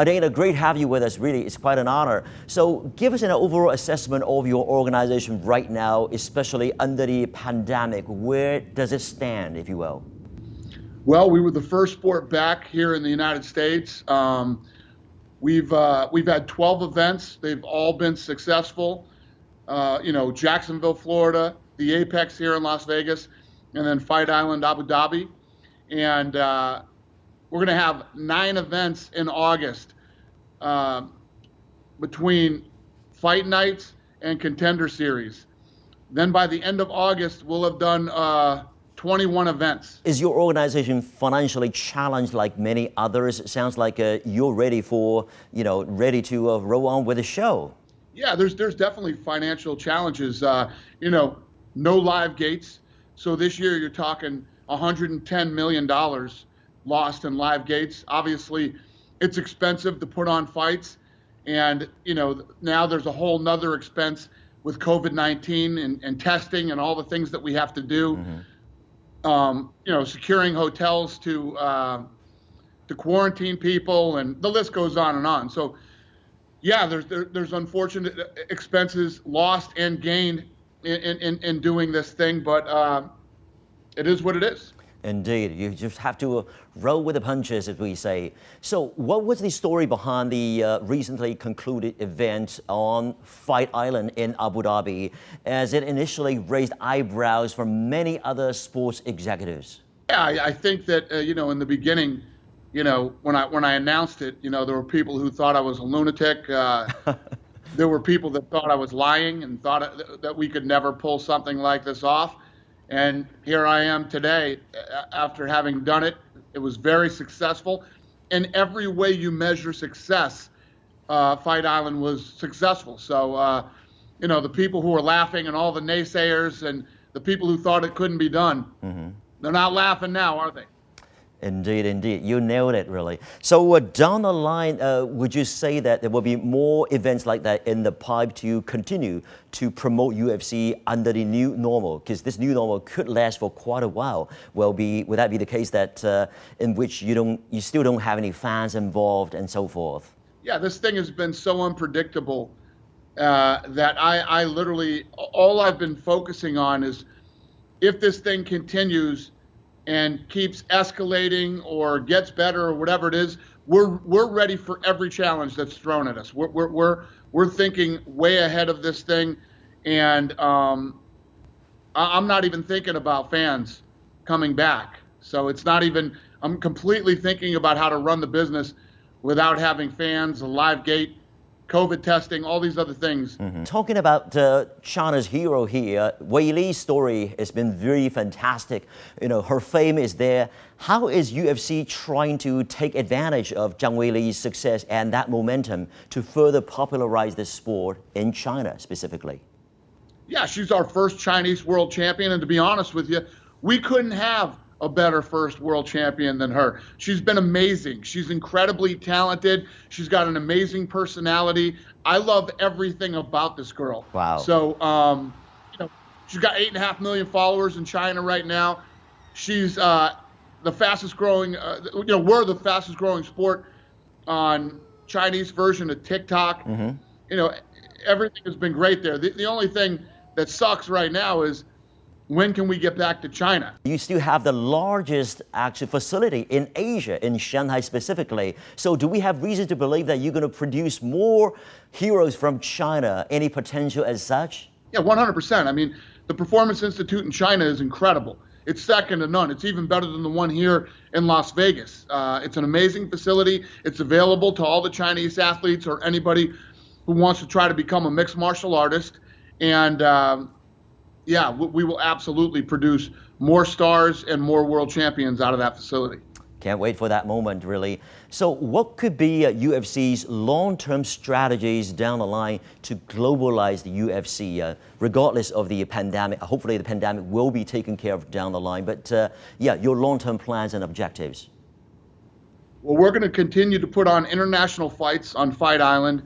Dana, great to have you with us. Really, it's quite an honor. So give us an overall assessment of your organization right now, especially under the pandemic. Where does it stand, if you will? Well, we were the first sport back here in the United States. We've had 12 events. They've all been successful. Jacksonville, Florida, the Apex here in Las Vegas, and then Fight Island, Abu Dhabi. And we're going to have 9 events in August between fight nights and contender series. Then by the end of August, we'll have done 21 events. Is your organization financially challenged like many others? It sounds like you're ready to roll on with the show. Yeah, there's definitely financial challenges. No live gates. So this year you're talking $110 million lost in live gates. Obviously, it's expensive to put on fights. And, now there's a whole nother expense with COVID-19 and testing and all the things that we have to do. Mm-hmm. Securing hotels to quarantine people, and the list goes on and on. So, yeah, there's unfortunate expenses lost and gained in doing this thing, but it is what it is. Indeed, you just have to roll with the punches, as we say. So what was the story behind the recently concluded event on Fight Island in Abu Dhabi, as it initially raised eyebrows from many other sports executives? Yeah, I think that, in the beginning, when I announced it, there were people who thought I was a lunatic. There were people that thought I was lying and thought that we could never pull something like this off. And here I am today after having done it. It was very successful. In every way you measure success, Fight Island was successful. So, the people who were laughing and all the naysayers and the people who thought it couldn't be done, mm-hmm. They're not laughing now, are they? Indeed. You nailed it, really. So down the line, would you say that there will be more events like that in the pipe to continue to promote UFC under the new normal? Because this new normal could last for quite a while. Would that be the case that in which you still don't have any fans involved and so forth? Yeah, this thing has been so unpredictable that I literally, all I've been focusing on is if this thing continues and keeps escalating or gets better or whatever it is, we're ready for every challenge that's thrown at us. We're thinking way ahead of this thing, and I'm not even thinking about fans coming back. So it's not even. I'm completely thinking about how to run the business without having fans, a live gate, COVID testing, all these other things. Mm-hmm. Talking about China's hero here, Weili's story has been very fantastic. Her fame is there. How is UFC trying to take advantage of Zhang Weili's success and that momentum to further popularize this sport in China specifically? Yeah, she's our first Chinese world champion, and to be honest with you, we couldn't have a better first world champion than her. She's been amazing. She's incredibly talented. She's got an amazing personality. I love everything about this girl. Wow. So, she's got 8.5 million followers in China right now. She's the fastest growing, we're the fastest growing sport on Chinese version of TikTok. Mm-hmm. Everything has been great there. The only thing that sucks right now is, when can we get back to China? You still have the largest actual facility in Asia, in Shanghai specifically. So do we have reason to believe that you're going to produce more heroes from China? Any potential as such? Yeah, 100%. I mean, the Performance Institute in China is incredible. It's second to none. It's even better than the one here in Las Vegas. It's an amazing facility. It's available to all the Chinese athletes or anybody who wants to try to become a mixed martial artist. And yeah, we will absolutely produce more stars and more world champions out of that facility. Can't wait for that moment, really. So what could be UFC's long-term strategies down the line to globalize the UFC, regardless of the pandemic? Hopefully the pandemic will be taken care of down the line, but your long-term plans and objectives. Well, we're going to continue to put on international fights on Fight Island.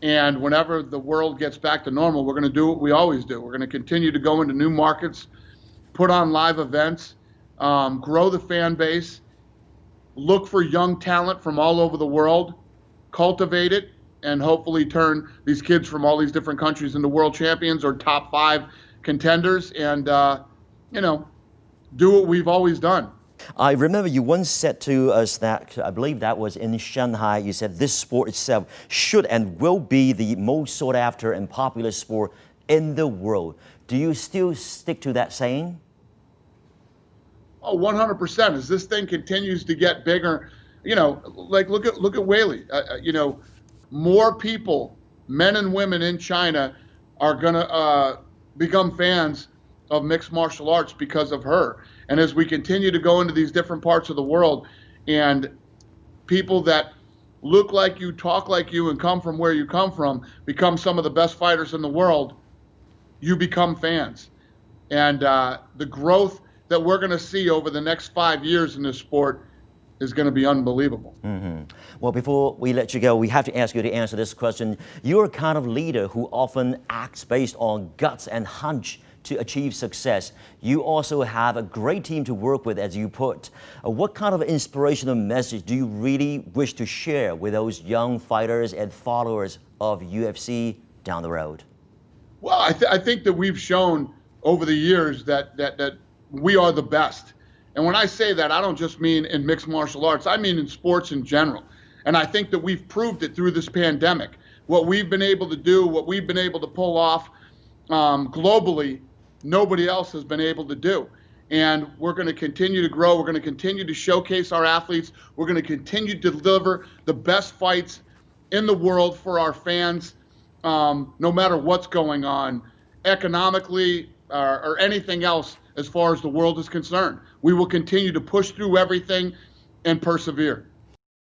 And whenever the world gets back to normal, we're going to do what we always do. We're going to continue to go into new markets, put on live events, grow the fan base, look for young talent from all over the world, cultivate it, and hopefully turn these kids from all these different countries into world champions or top 5 contenders, and do what we've always done. I remember you once said to us that, I believe that was in Shanghai, you said this sport itself should and will be the most sought after and popular sport in the world. Do you still stick to that saying? Oh, 100%. As this thing continues to get bigger, like look at Weili. More people, men and women in China, are gonna become fans of mixed martial arts because of her. And as we continue to go into these different parts of the world, and people that look like you, talk like you, and come from where you come from become some of the best fighters in the world, you become fans. And the growth that we're going to see over the next 5 years in this sport is going to be unbelievable. Mm-hmm. Well, before we let you go, we have to ask you to answer this question. You're a kind of leader who often acts based on guts and hunch to achieve success. You also have a great team to work with, as you put. What kind of inspirational message do you really wish to share with those young fighters and followers of UFC down the road? Well, I think that we've shown over the years that we are the best. And when I say that, I don't just mean in mixed martial arts, I mean in sports in general. And I think that we've proved it through this pandemic. What we've been able to do, what we've been able to pull off globally, nobody else has been able to do. And we're going to continue to grow. We're going to continue to showcase our athletes. We're going to continue to deliver the best fights in the world for our fans, no matter what's going on economically or anything else as far as the world is concerned. We will continue to push through everything and persevere.